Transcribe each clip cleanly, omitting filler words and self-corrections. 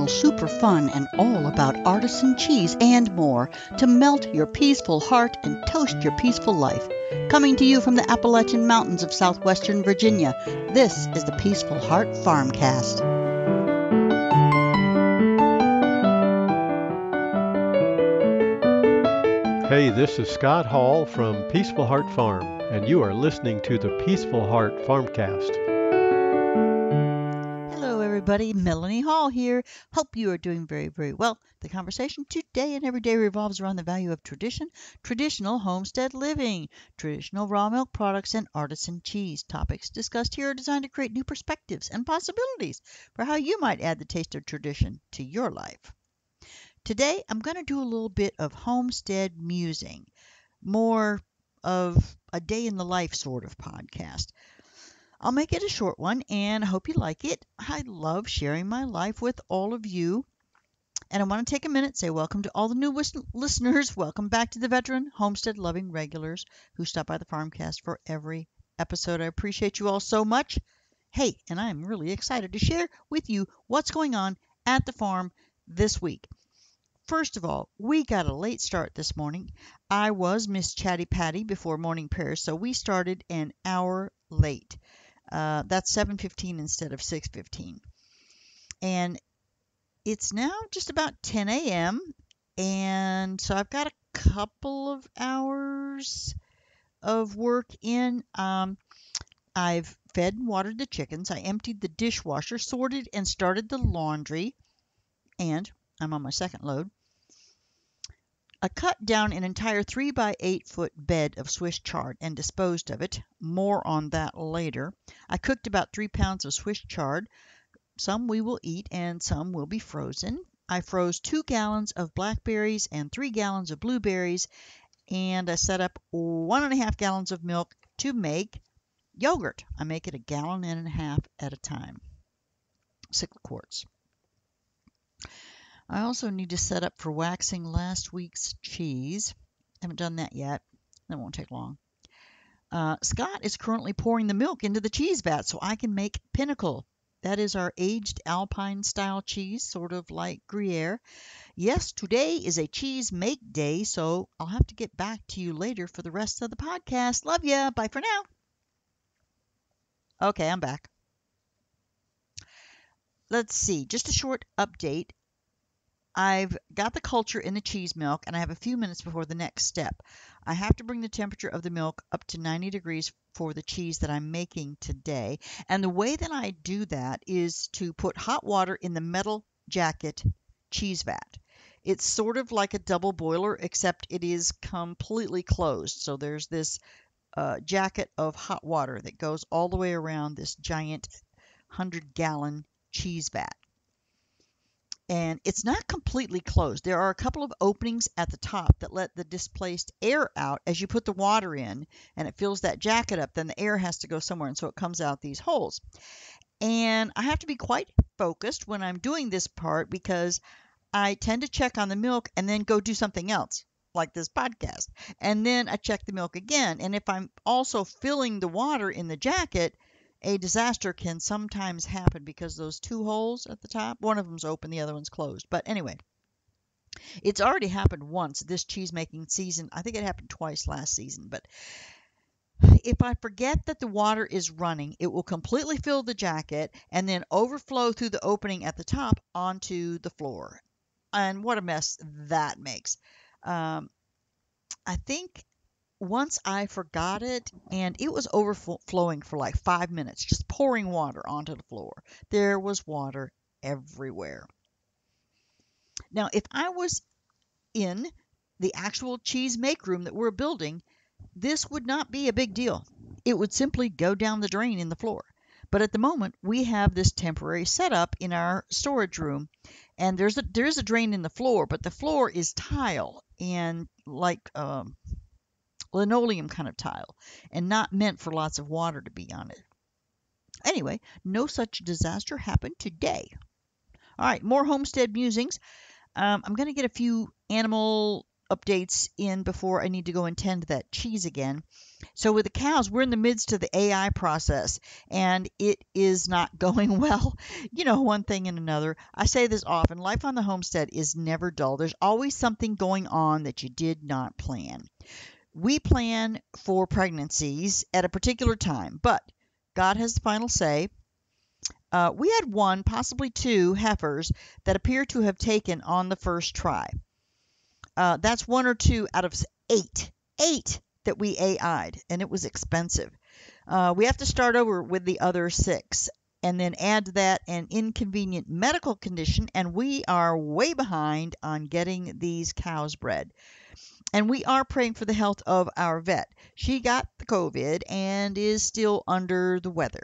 traditional, super fun, and all about artisan cheese and more to melt your peaceful heart and toast your peaceful life. Coming to you from the Appalachian Mountains of southwestern Virginia, this is the Peaceful Heart FarmCast. Hey, this is Scott Hall from Peaceful Heart Farm, and you are listening to the Peaceful Heart FarmCast. Hello, everybody. Melanie Hall here. Hope you are doing very, very well. The conversation today and every day revolves around the value of tradition, traditional homestead living, traditional raw milk products, and artisan cheese. Topics discussed here are designed to create new perspectives and possibilities for how you might add the taste of tradition to your life. Today, I'm going to do a little bit of homestead musing, more of a day in the life sort of podcast. I'll make it a short one, and I hope you like it. I love sharing my life with all of you. And I want to take a minute and say welcome to all the new listeners. Welcome back to the veteran, homestead-loving regulars who stop by the FarmCast for every episode. I appreciate you all so much. Hey, and I'm really excited to share with you what's going on at the farm this week. First of all, we got a late start this morning. I was Miss Chatty Patty before morning prayers, so we started an hour late. That's 7:15 instead of 6:15. And it's now just about 10 a.m. And so I've got a couple of hours of work in. I've fed and watered the chickens. I emptied the dishwasher, sorted and started the laundry. And I'm on my second load. I cut down an entire 3 by 8 foot bed of Swiss chard and disposed of it. More on that later. I cooked about 3 pounds of Swiss chard. Some we will eat and some will be frozen. I froze 2 gallons of blackberries and 3 gallons of blueberries, and I set up 1.5 gallons of milk to make yogurt. I make it 1.5 gallons at a time. 6 quarts. I also need to set up for waxing last week's cheese. Haven't done that yet. That won't take long. Scott is currently pouring the milk into the cheese vat so I can make Pinnacle. That is our aged alpine-style cheese, sort of like gruyere. Yes, today is a cheese make day, so I'll have to get back to you later for the rest of the podcast. Love ya. Bye for now. Okay, I'm back. Let's see. Just a short update. I've got the culture in the cheese milk, and I have a few minutes before the next step. I have to bring the temperature of the milk up to 90 degrees for the cheese that I'm making today. And the way that I do that is to put hot water in the metal jacket cheese vat. It's sort of like a double boiler, except it is completely closed. So there's this jacket of hot water that goes all the way around this giant 100-gallon cheese vat. And it's not completely closed. There are a couple of openings at the top that let the displaced air out as you put the water in, and it fills that jacket up. Then the air has to go somewhere, and so it comes out these holes. And I have to be quite focused when I'm doing this part because I tend to check on the milk and then go do something else, like this podcast. And then I check the milk again. And if I'm also filling the water in the jacket, a disaster can sometimes happen because those 2 holes at the top, one of them's open, the other one's closed. But anyway, it's already happened once this cheese making season. I think it happened twice last season. But if I forget that the water is running, it will completely fill the jacket and then overflow through the opening at the top onto the floor. And what a mess that makes. I think once I forgot it, and it was overflowing for like 5 minutes, just pouring water onto the floor. There was water everywhere. Now, if I was in the actual cheese make room that we're building, this would not be a big deal. It would simply go down the drain in the floor. But at the moment, we have this temporary setup in our storage room, and there's a drain in the floor, but the floor is tile and like linoleum kind of tile and not meant for lots of water to be on it. Anyway, no such disaster happened today. All right, more homestead musings. I'm going to get a few animal updates in before I need to go and tend to that cheese again. So with the cows, we're in the midst of the AI process, and it is not going well. One thing and another. I say this often, life on the homestead is never dull. There's always something going on that you did not plan. We plan for pregnancies at a particular time, but God has the final say. We had one, possibly two heifers that appear to have taken on the first try. That's one or two out of eight that we AI'd, and it was expensive. We have to start over with the other 6 and then add to that an inconvenient medical condition, and we are way behind on getting these cows bred. And we are praying for the health of our vet. She got the COVID and is still under the weather.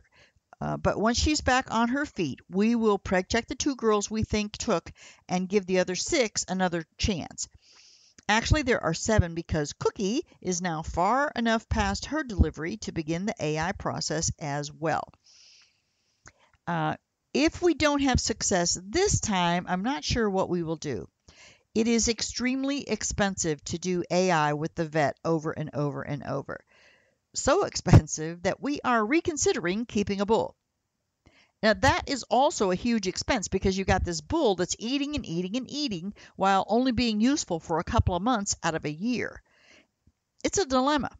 But once she's back on her feet, we will preg check the 2 girls we think took and give the other 6 another chance. Actually, there are 7 because Cookie is now far enough past her delivery to begin the AI process as well. If we don't have success this time, I'm not sure what we will do. It is extremely expensive to do AI with the vet over and over and over. So expensive that we are reconsidering keeping a bull. Now, that is also a huge expense because you got this bull that's eating and eating and eating while only being useful for a couple of months out of a year. It's a dilemma.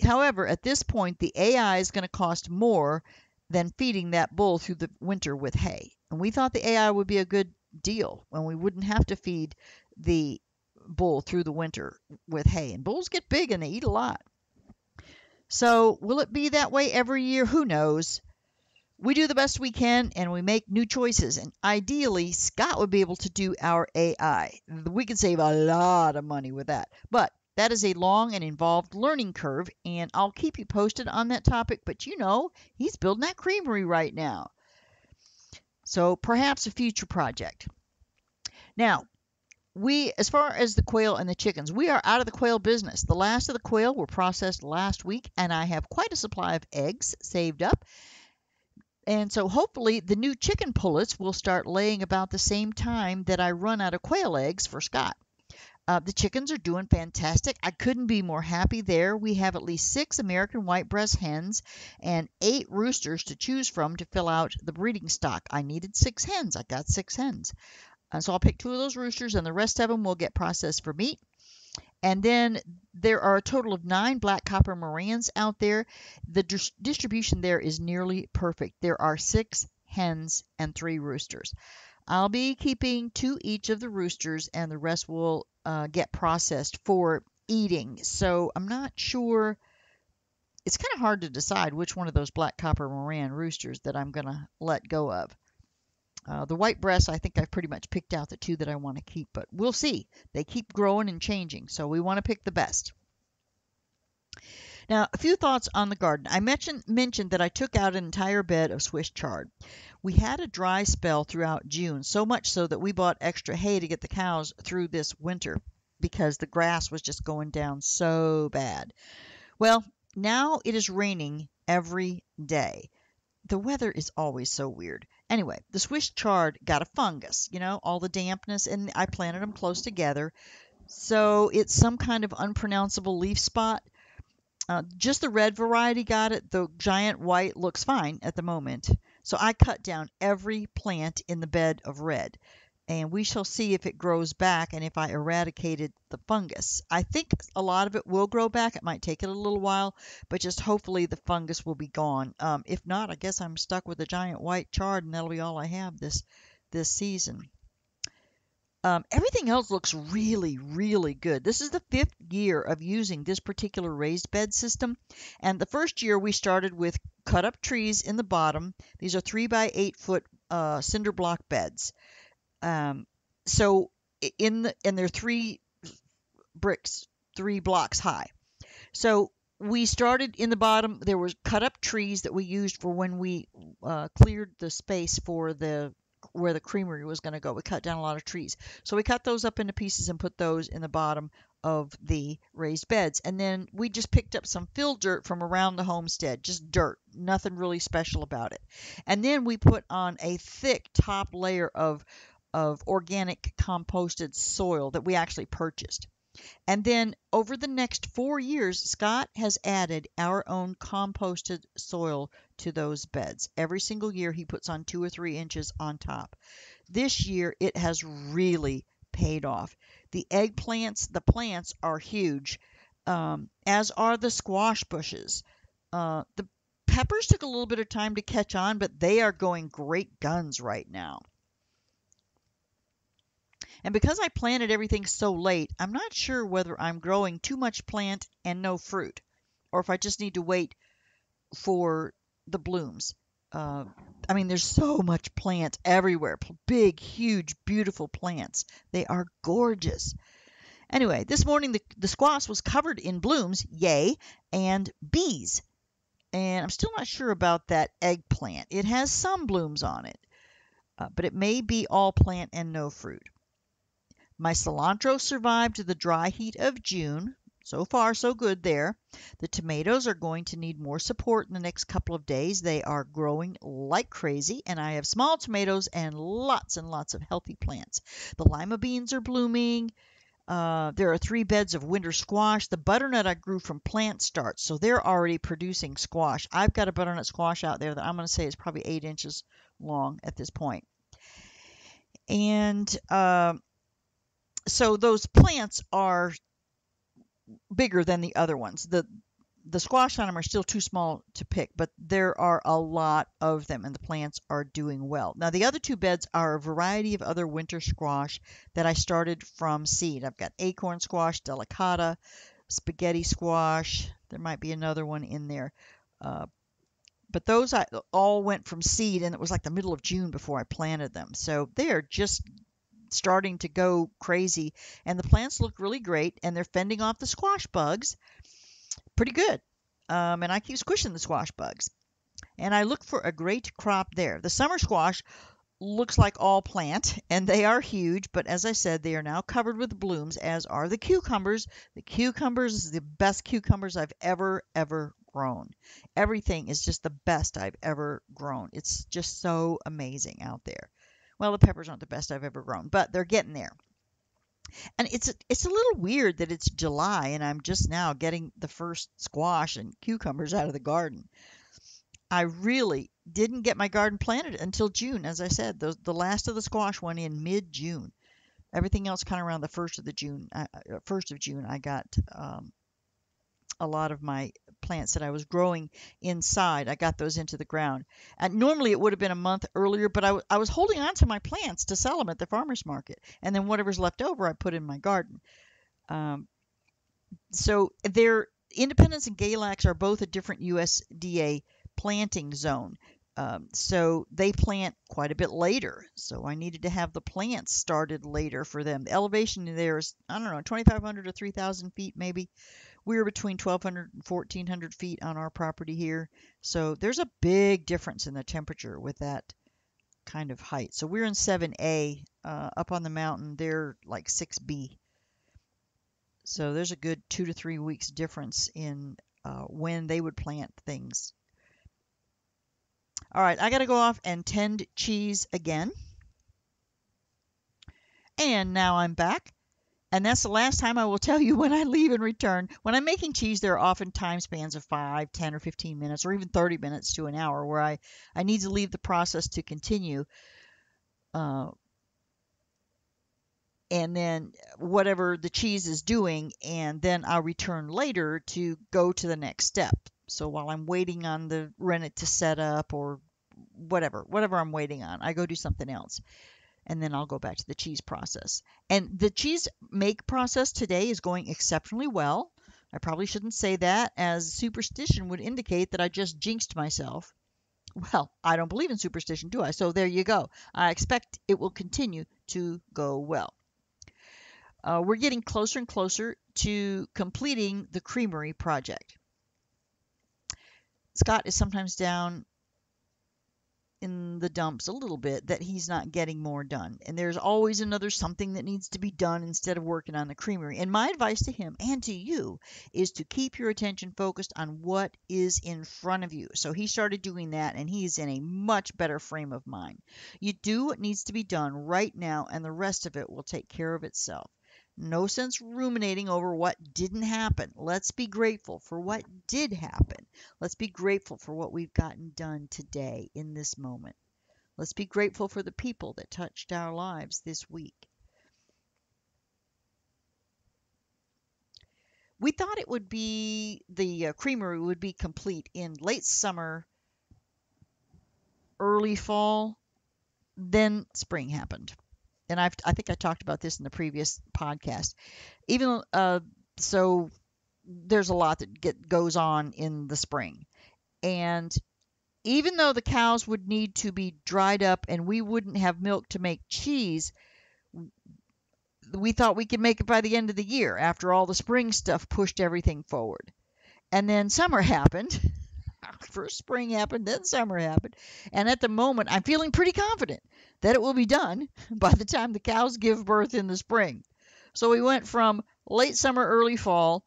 However, at this point, the AI is going to cost more than feeding that bull through the winter with hay. And we thought the AI would be a good deal when we wouldn't have to feed the bull through the winter with hay. And bulls get big and they eat a lot. So will it be that way every year? Who knows? We do the best we can and we make new choices. And ideally, Scott would be able to do our AI. We can save a lot of money with that. But that is a long and involved learning curve, and I'll keep you posted on that topic. But he's building that creamery right now. So perhaps a future project. Now, as far as the quail and the chickens, we are out of the quail business. The last of the quail were processed last week, and I have quite a supply of eggs saved up. And so hopefully the new chicken pullets will start laying about the same time that I run out of quail eggs for Scott. The chickens are doing fantastic. I couldn't be more happy there. We have at least 6 American white breast hens and 8 roosters to choose from to fill out the breeding stock. I needed 6 hens. I got 6 hens. So I'll pick 2 of those roosters, and the rest of them will get processed for meat. And then there are a total of 9 black copper Morans out there. The distribution there is nearly perfect. There are 6 hens and 3 roosters. I'll be keeping 2 each of the roosters, and the rest will get processed for eating. So I'm not sure. It's kind of hard to decide which one of those black copper Moran roosters that I'm going to let go of. The white breasts, I think I've pretty much picked out the 2 that I want to keep, but we'll see. They keep growing and changing, so we want to pick the best. Now, a few thoughts on the garden. I mentioned that I took out an entire bed of Swiss chard. We had a dry spell throughout June, so much so that we bought extra hay to get the cows through this winter because the grass was just going down so bad. Well, now it is raining every day. The weather is always so weird. Anyway, the Swiss chard got a fungus, all the dampness, and I planted them close together. So it's some kind of unpronounceable leaf spot. Just the red variety got it. The giant white looks fine at the moment. So I cut down every plant in the bed of red. And we shall see if it grows back and if I eradicated the fungus. I think a lot of it will grow back. It might take it a little while, but just hopefully the fungus will be gone. If not, I guess I'm stuck with the giant white chard, and that'll be all I have this season. Everything else looks really, really good. This is the 5th year of using this particular raised bed system. And the first year we started with cut up trees in the bottom. These are 3 by 8 foot cinder block beds. So and they're 3 bricks, 3 blocks high. So we started in the bottom. There was cut up trees that we used for when we cleared the space for where the creamery was going to go. We cut down a lot of trees. So we cut those up into pieces and put those in the bottom of the raised beds. And then we just picked up some fill dirt from around the homestead, just dirt, nothing really special about it. And then we put on a thick top layer of of organic composted soil that we actually purchased. And then over the next 4 years, Scott has added our own composted soil to those beds. Every single year he puts on 2 or 3 inches on top. This year it has really paid off. The eggplants, the plants are huge, as are the squash bushes. The peppers took a little bit of time to catch on, but they are going great guns right now. And because I planted everything so late, I'm not sure whether I'm growing too much plant and no fruit, or if I just need to wait for the blooms. I mean, there's so much plant everywhere. Big, huge, beautiful plants. They are gorgeous. Anyway, this morning the squash was covered in blooms, yay, and bees. And I'm still not sure about that eggplant. It has some blooms on it, but it may be all plant and no fruit. My cilantro survived the dry heat of June. So far, so good there. The tomatoes are going to need more support in the next couple of days. They are growing like crazy, and I have small tomatoes and lots of healthy plants. The lima beans are blooming. There are 3 beds of winter squash. The butternut I grew from plant starts, so they're already producing squash. I've got a butternut squash out there that I'm going to say is probably 8 inches long at this point. And so those plants are bigger than the other ones. The squash on them are still too small to pick, but there are a lot of them, and the plants are doing well. Now, the other 2 beds are a variety of other winter squash that I started from seed. I've got acorn squash, delicata, spaghetti squash. There might be another one in there. But those all went from seed, and it was like the middle of June before I planted them. So they are just starting to go crazy, and the plants look really great, and they're fending off the squash bugs pretty good. And I keep squishing the squash bugs, and I look for a great crop there. The summer squash looks like all plant, and they are huge, but as I said, they are now covered with blooms, as are the cucumbers. The cucumbers is the best cucumbers I've ever grown. Everything is just the best I've ever grown. It's just so amazing out there. Well, the peppers aren't the best I've ever grown, but they're getting there. And it's a little weird that it's July and I'm just now getting the first squash and cucumbers out of the garden. I really didn't get my garden planted until June, as I said. The last of the squash went in mid-June. Everything else kind of around the first of June. I got a lot of my plants that I was growing inside. I got those into the ground. And normally it would have been a month earlier, but I was holding on to my plants to sell them at the farmer's market. And then whatever's left over, I put in my garden. So Independence and Galax are both a different USDA planting zone. So they plant quite a bit later. So I needed to have the plants started later for them. The elevation there is, I don't know, 2,500 to 3,000 feet maybe. We're between 1,200 and 1,400 feet on our property here. So there's a big difference in the temperature with that kind of height. So we're in 7A up on the mountain. They're like 6B. So there's a good 2 to 3 weeks difference in when they would plant things. All right, I got to go off and tend cheese again. And now I'm back. And that's the last time I will tell you when I leave and return. When I'm making cheese, there are often time spans of 5, 10, or 15 minutes, or even 30 minutes to an hour where I need to leave the process to continue. And then whatever the cheese is doing, and then I'll return later to go to the next step. So while I'm waiting on the rennet to set up or whatever I'm waiting on, I go do something else. And then I'll go back to the cheese process. And the cheese make process today is going exceptionally well. I probably shouldn't say that, as superstition would indicate that I just jinxed myself. Well, I don't believe in superstition, do I? So there you go. I expect it will continue to go well. We're getting closer and closer to completing the creamery project. Scott is sometimes down in the dumps a little bit that he's not getting more done. And there's always another something that needs to be done instead of working on the creamery. And my advice to him and to you is to keep your attention focused on what is in front of you. So he started doing that, and he's in a much better frame of mind. You do what needs to be done right now, and the rest of it will take care of itself. No sense ruminating over what didn't happen. Let's be grateful for what did happen. Let's be grateful for what we've gotten done today in this moment. Let's be grateful for the people that touched our lives this week. We thought it would be, the creamery would be complete in late summer, early fall. Then spring happened. And I think I talked about this in the previous podcast. Even so, there's a lot that goes on in the spring. And even though the cows would need to be dried up and we wouldn't have milk to make cheese, we thought we could make it by the end of the year after all the spring stuff pushed everything forward. And then summer happened. First spring happened, then summer happened. And at the moment, I'm feeling pretty confident that it will be done by the time the cows give birth in the spring. So we went from late summer, early fall,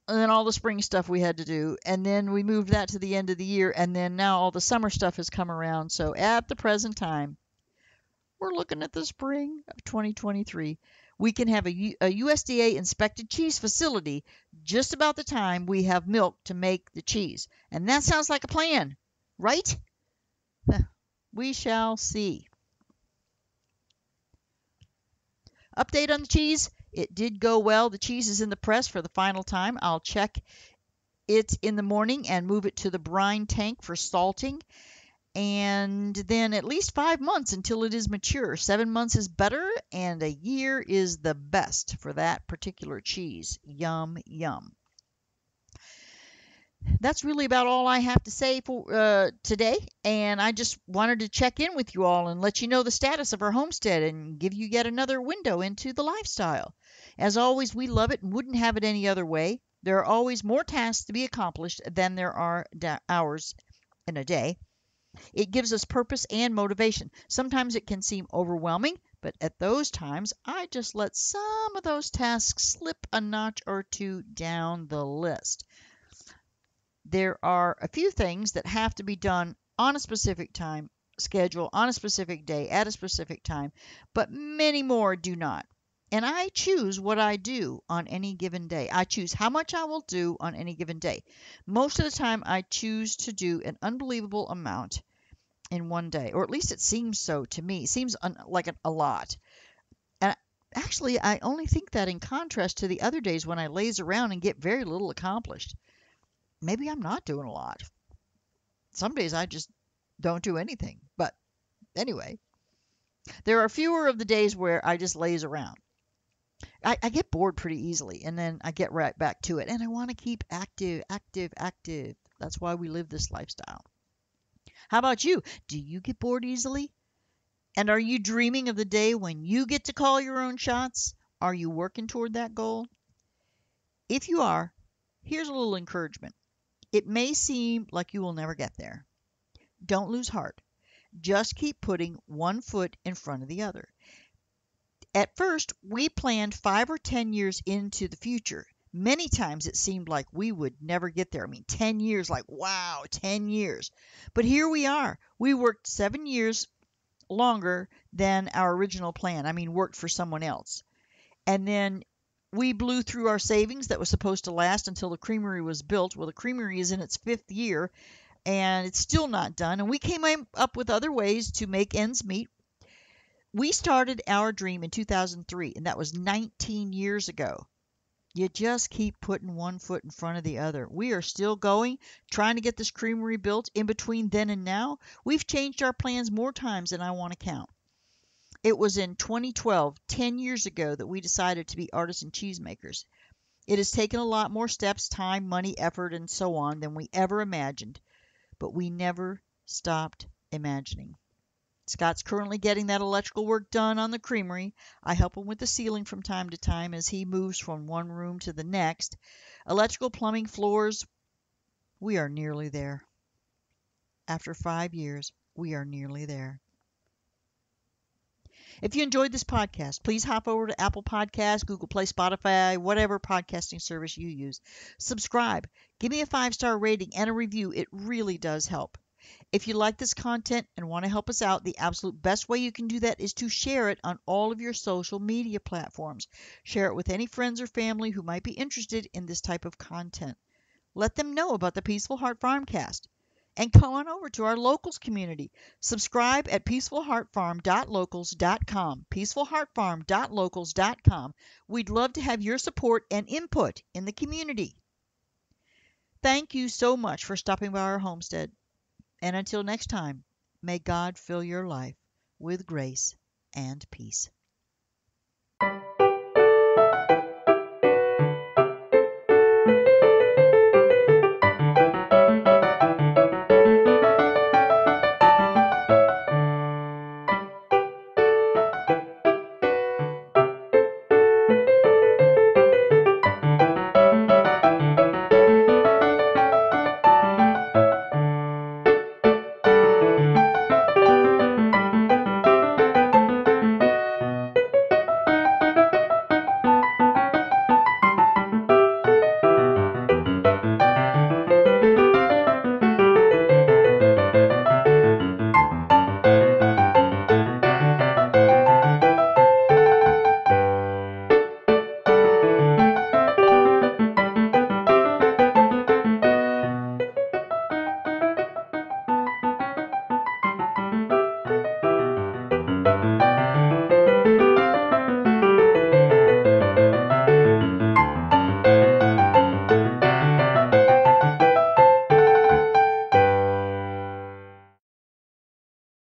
and then all the spring stuff we had to do. And then we moved that to the end of the year. And then now all the summer stuff has come around. So at the present time, we're looking at the spring of 2023. We can have a USDA inspected cheese facility just about the time we have milk to make the cheese. And that sounds like a plan, right? We shall see. Update on the cheese. It did go well. The cheese is in the press for the final time. I'll check it in the morning and move it to the brine tank for salting. And then at least 5 months until it is mature. 7 months is better, and a year is the best for that particular cheese. Yum, yum. That's really about all I have to say for today, and I just wanted to check in with you all and let you know the status of our homestead and give you yet another window into the lifestyle. As always, we love it and wouldn't have it any other way. There are always more tasks to be accomplished than there are hours in a day. It gives us purpose and motivation. Sometimes it can seem overwhelming, but at those times, I just let some of those tasks slip a notch or two down the list. There are a few things that have to be done on a specific time schedule, on a specific day, at a specific time, but many more do not. And I choose what I do on any given day. I choose how much I will do on any given day. Most of the time, I choose to do an unbelievable amount in one day, or at least it seems so to me. It seems like a lot. And actually, I only think that in contrast to the other days when I laze around and get very little accomplished. Maybe I'm not doing a lot. Some days I just don't do anything. But anyway, there are fewer of the days where I just laze around. I get bored pretty easily, and then I get right back to it. And I want to keep active. That's why we live this lifestyle. How about you? Do you get bored easily? And are you dreaming of the day when you get to call your own shots? Are you working toward that goal? If you are, here's a little encouragement. It may seem like you will never get there. Don't lose heart. Just keep putting one foot in front of the other. At first, we planned 5 or 10 years into the future. Many times it seemed like we would never get there. 10 years, like, wow, 10 years. But here we are. We worked 7 years longer than our original plan. Worked for someone else. And then we blew through our savings that was supposed to last until the creamery was built. Well, the creamery is in its 5th year, and it's still not done. And we came up with other ways to make ends meet. We started our dream in 2003, and that was 19 years ago. You just keep putting one foot in front of the other. We are still going, trying to get this creamery built. In between then and now, we've changed our plans more times than I want to count. It was in 2012, 10 years ago, that we decided to be artisan cheesemakers. It has taken a lot more steps, time, money, effort, and so on than we ever imagined, but we never stopped imagining. Scott's currently getting that electrical work done on the creamery. I help him with the ceiling from time to time as he moves from one room to the next. Electrical, plumbing, floors, we are nearly there. After 5 years. We are nearly there. If you enjoyed this podcast, please hop over to Apple Podcasts, Google Play, Spotify, whatever podcasting service you use. Subscribe. Give me a 5-star rating and a review. It really does help. If you like this content and want to help us out, the absolute best way you can do that is to share it on all of your social media platforms. Share it with any friends or family who might be interested in this type of content. Let them know about the Peaceful Heart FarmCast. And come on over to our locals community. Subscribe at peacefulheartfarm.locals.com. peacefulheartfarm.locals.com. We'd love to have your support and input in the community. Thank you so much for stopping by our homestead. And until next time, may God fill your life with grace and peace.